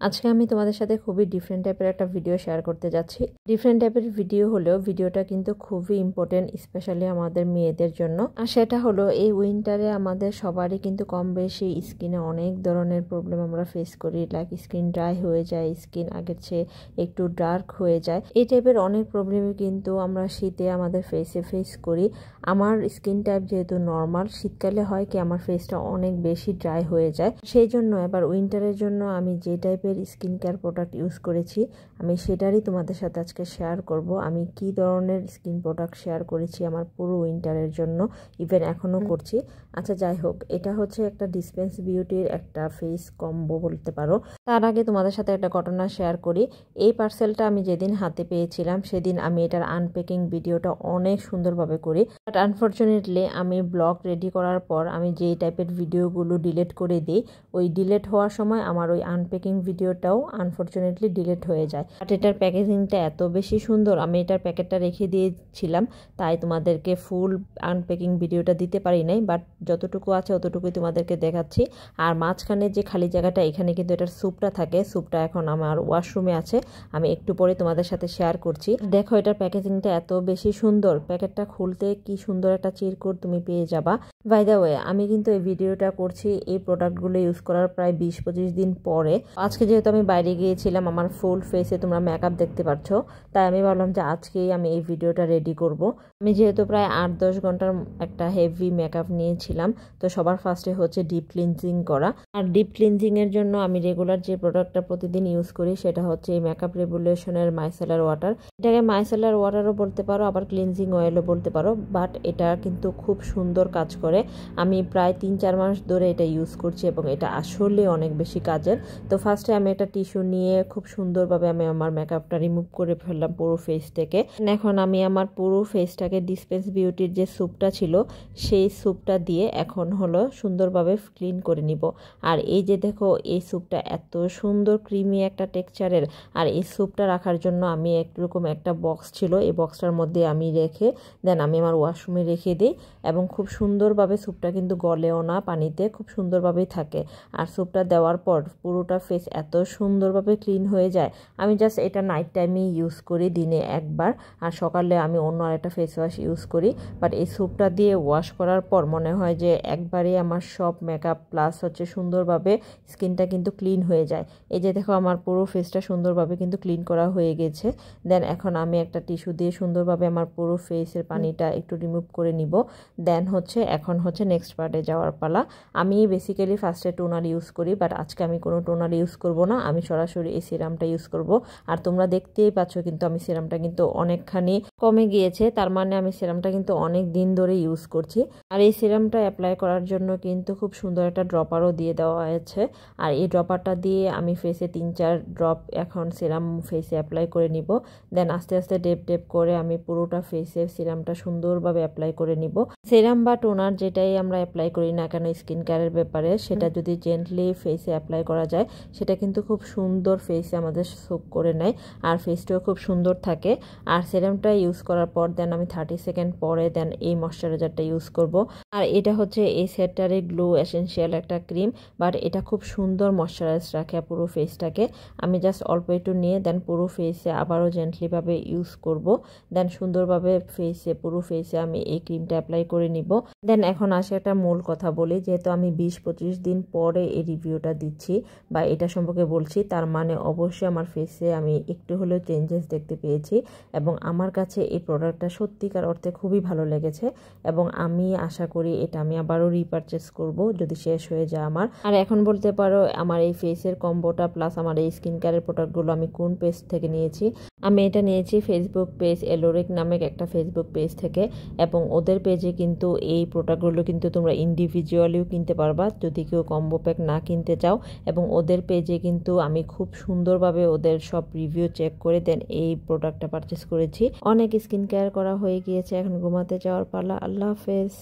আজকে আমি তোমাদের সাথে খুবই ডিফারেন্ট টাইপের একটা ভিডিও শেয়ার করতে যাচ্ছি। ডিফারেন্ট টাইপের ভিডিও হলেও ভিডিওটা কিন্তু খুবই ইম্পর্টেন্ট, স্পেশালি আমাদের মেয়েদের জন্য। আর সেটা হলো এই উইন্টারে আমাদের সবারই কিন্তু কম বেশি স্কিনে অনেক ধরনের প্রবলেম আমরা ফেস করি। লাইক স্কিন ড্রাই হয়ে যায়, স্কিন আগের চেয়ে একটু ডার্ক হয়ে যায়। এই টাইপের অনেক প্রবলেমই কিন্তু আমরা শীতে আমাদের ফেসে ফেস করি। আমার স্কিন টাইপ যেহেতু নর্মাল, শীতকালে হয় কি আমার ফেসটা অনেক বেশি ড্রাই হয়ে যায়। সেই জন্য এবার উইন্টারের জন্য আমি যে টাইপের স্কিন কেয়ার প্রোডাক্ট ইউজ করেছি আমি সেটারই তোমাদের সাথে আজকে শেয়ার করব। আমি কি ধরনের স্কিন প্রোডাক্ট শেয়ার করেছি আমার পুরো উইন্টারের জন্য, ইভেন এখনও করছি। আচ্ছা যাই হোক, এটা হচ্ছে একটা ডিসপেন্স বিউটির একটা ফেস কম্বো বলতে পারো। তার আগে তোমাদের সাথে একটা ঘটনা শেয়ার করি। এই পার্সেলটা আমি যেদিন হাতে পেয়েছিলাম সেদিন আমি এটার আনপ্যাকিং ভিডিওটা অনেক সুন্দরভাবে করি, বাট আনফর্চুনেটলি আমি ব্লগ রেডি করার পর আমি যেই টাইপের ভিডিওগুলো ডিলিট করে দিই, ওই ডিলিট হওয়ার সময় আমার ওই আনপ্যাকিং ভিডিওটাও আনফর্চুনেটলি ডিলিট হয়ে যায়। বাট এটার প্যাকেজিংটা এত বেশি সুন্দর, আমি এটার প্যাকেটটা রেখে দিয়েছিলাম, তাই তোমাদেরকে ফুল আনপ্যাকিং ভিডিওটা দিতে পারি নাই, বাট যতটুকু আছে অতটুকুই তোমাদেরকে দেখাচ্ছি। আর মাঝখানে যে খালি জায়গাটা, এখানে কিন্তু এটার স্যুপটা থাকে। স্যুপটা এখন আমার ওয়াশরুমে আছে, আমি একটু পরে তোমাদের সাথে শেয়ার করছি। দেখো এটার প্যাকেজিংটা এত বেশি সুন্দর, প্যাকেটটা খুলতে কি সুন্দর একটা চিরকুট তুমি পেয়ে যাবা। বাই দ্য ওয়ে, আমি কিন্তু এই ভিডিওটা করছি এই প্রোডাক্টগুলো ইউজ করার প্রায় 20-25 দিন পরে। আজকে যেহেতু আমি বাইরে গিয়েছিলাম, আমার ফুল ফেসে তোমরা মেকআপ দেখতে পাচ্ছ, তাই আমি ভাবলাম যে আজকেই আমি এই ভিডিওটা রেডি করব। আমি যেহেতু প্রায় 8-10 ঘন্টার একটা হেভি মেকআপ নিয়েছিলাম, তো সবার ফার্স্টে হচ্ছে ডিপ ক্লিনজিং করা। আর ডিপ ক্লিনজিংয়ের জন্য আমি রেগুলার যে প্রোডাক্টটা প্রতিদিন ইউজ করি সেটা হচ্ছে এই মেকআপ রেভলিউশনের মাইসেলার ওয়াটার। এটাকে মাইসেলার ওয়াটারও বলতে পারো, আবার ক্লিনজিং অয়েলও বলতে পারো, বাট এটা কিন্তু খুব সুন্দর কাজ করে। আমি প্রায় 3-4 মাস ধরে এটা ইউজ করছি এবং এটা আসলে অনেক বেশি কাজের। তো ফার্স্টে আমি একটা টিস্যু নিয়ে খুব সুন্দরভাবে আমি আমার মেকআপটা রিমুভ করে ফেললাম পুরো ফেস থেকে। এখন আমি আমার পুরো ফেসটাকে ডিসপেন্স বিউটির যে স্যুপটা ছিল সেই স্যুপটা দিয়ে এখন হলো সুন্দরভাবে ক্লিন করে নিব। আর এই যে দেখো, এই স্যুপটা এত সুন্দর ক্রিমি একটা টেক্সচারের। আর এই স্যুপটা রাখার জন্য আমি একরকম একটা বক্স ছিল, এই বক্সটার মধ্যে আমি রেখে দেন আমি আমার ওয়াশরুমে রেখে দিই, এবং খুব সুন্দরভাবে স্যুপটা কিন্তু গলেও না পানিতে, খুব সুন্দরভাবেই থাকে। আর স্যুপটা দেওয়ার পর পুরোটা ফেস এত সুন্দরভাবে ক্লিন হয়ে যায়। আমি জাস্ট এটা নাইট টাইমেই ইউজ করি, দিনে একবার, আর সকালে আমি অন্য আরেকটা ফেস ওয়াশ ইউজ করি। বাট এই স্যুপটা দিয়ে ওয়াশ করার পর মনে হয় যে একবারে আমার সব মেকআপ প্লাস হচ্ছে সুন্দরভাবে স্কিনটা কিন্তু ক্লিন হয়ে যায়। এই যে দেখো আমার পুরো ফেসটা সুন্দরভাবে কিন্তু ক্লিন করা হয়ে গেছে। দেন এখন আমি একটা টিস্যু দিয়ে সুন্দরভাবে আমার পুরো ফেসের পানিটা একটু রিমুভ করে নিব। দেন এখন হচ্ছে নেক্সট পার্টে যাওয়ার পালা। আমি বেসিক্যালি ফার্স্টে টোনার ইউজ করি, বাট আজকে আমি কোনো টোনার ইউজ করব না, আমি সরাসরি এই সিরামটা ইউজ করব। আর তোমরা দেখতেই পাচ্ছ কিন্তু আমি সিরামটা কিন্তু অনেকখানি কমে গিয়েছে, তার মানে আমি সিরামটা কিন্তু অনেক দিন ধরে ইউজ করছি। আর এই সিরামটা অ্যাপ্লাই করার জন্য কিন্তু খুব সুন্দর একটা ড্রপারও দিয়ে দেওয়া হয়েছে। আর এই ড্রপারটা দিয়ে আমি ফেসে 3-4 ড্রপ এখন সিরাম ফেসে অ্যাপ্লাই করে নিব। দেন আস্তে আস্তে ডেপ করে আমি পুরোটা ফেসে সিরামটা সুন্দরভাবে অ্যাপ্লাই করে নিব। সিরাম বা টোনার যেটাই আমরা অ্যাপ্লাই করি না কেন স্কিন কেয়ারের ব্যাপারে, সেটা যদি জেন্টলি ফেসে অ্যাপ্লাই করা যায় সেটা কিন্তু খুব সুন্দর ফেসে আমাদের সোক করে নেয়, আর ফেসটাও খুব সুন্দর থাকে। আর সিরামটা ইউজ করার পর দেন আমি 30 সেকেন্ড পরে দেন এই ময়শ্চারাইজারটা ইউজ করব। আর এটা হচ্ছে এই সেটারে গ্লো এসেনশিয়াল একটা ক্রিম, বাট এটা খুব সুন্দর ময়শ্চারাইজ রাখে পুরো ফেসটাকে। আমি জাস্ট অল্প একটু নিয়ে দেন পুরো ফেসে আবারও জেন্টলিভাবে ইউজ করব। দেন সুন্দরভাবে পুরো ফেসে আমি এই ক্রিমটা অ্যাপ্লাই করে নিব। দেন এখন আসে একটা মূল কথা বলি, যেহেতু আমি 20-25 দিন পরে এই রিভিউটা দিচ্ছি বা এটা সম্পর্কে বলছি, তার মানে অবশ্যই আমার ফেসে আমি একটু হলেও চেঞ্জেস দেখতে পেয়েছি, এবং আমার কাছে এই প্রোডাক্টটা সত্যিকার অর্থে খুবই ভালো লেগেছে, এবং আমি আশা করি এটা আমি আবারও রিপারচেস করব যদি শেষ হয়ে যায় আমার। আর এখন বলতে পারো আমার এই ফেসের কম্বোটা প্লাস আমার এই স্কিন কেয়ারের প্রোডাক্টগুলো আমি কোন পেজ থেকে নিয়েছি। আমি এটা নিয়েছি ফেসবুক পেজ এলোরিক নামে একটা ফেসবুক পেজ থেকে, এবং ওদের পেজে কিন্তু এই প্রোডাক্টগুলো কিন্তু তোমরা ইন্ডিভিজুয়ালিও কিনতে পারবা যদি কেউ কম্বো প্যাক না কিনতে চাও। এবং ওদের পেজে কিন্তু আমি খুব সুন্দরভাবে ওদের সব রিভিউ চেক করে দেন এই প্রোডাক্টটা পারচেস করেছি। অনেক স্কিন কেয়ার করা হয়ে গিয়েছে, এখন ঘুমাতে যাওয়ার পালা। আল্লাহ হাফেজ।